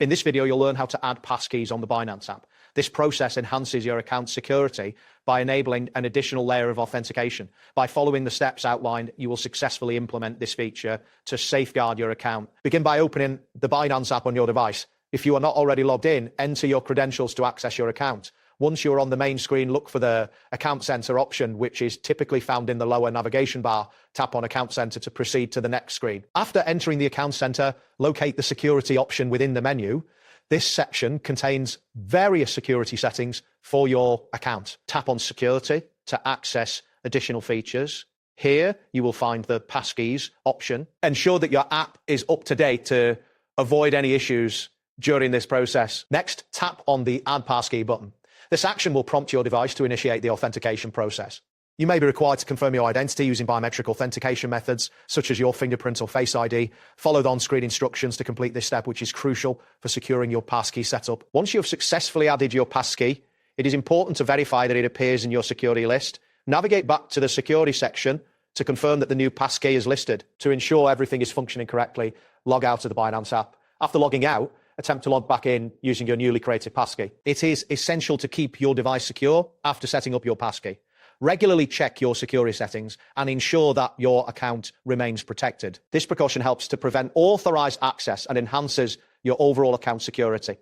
In this video, you'll learn how to add passkeys on the Binance app. This process enhances your account's security by enabling an additional layer of authentication. By following the steps outlined, you will successfully implement this feature to safeguard your account. Begin by opening the Binance app on your device. If you are not already logged in, enter your credentials to access your account. Once you're on the main screen, look for the Account Center option, which is typically found in the lower navigation bar. Tap on Account Center to proceed to the next screen. After entering the Account Center, locate the security option within the menu. This section contains various security settings for your account. Tap on Security to access additional features. Here, you will find the Passkeys option. Ensure that your app is up to date to avoid any issues during this process. Next, tap on the Add Passkey button. This action will prompt your device to initiate the authentication process. You may be required to confirm your identity using biometric authentication methods, such as your fingerprint or Face ID. Follow the on-screen instructions to complete this step, which is crucial for securing your passkey setup. Once you have successfully added your passkey, it is important to verify that it appears in your security list. Navigate back to the security section to confirm that the new passkey is listed. To ensure everything is functioning correctly, log out of the Binance app. After logging out, attempt to log back in using your newly created passkey. It is essential to keep your device secure after setting up your passkey. Regularly check your security settings and ensure that your account remains protected. This precaution helps to prevent unauthorized access and enhances your overall account security.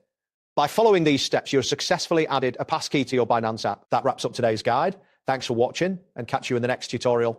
By following these steps, you've successfully added a passkey to your Binance app. That wraps up today's guide. Thanks for watching and catch you in the next tutorial.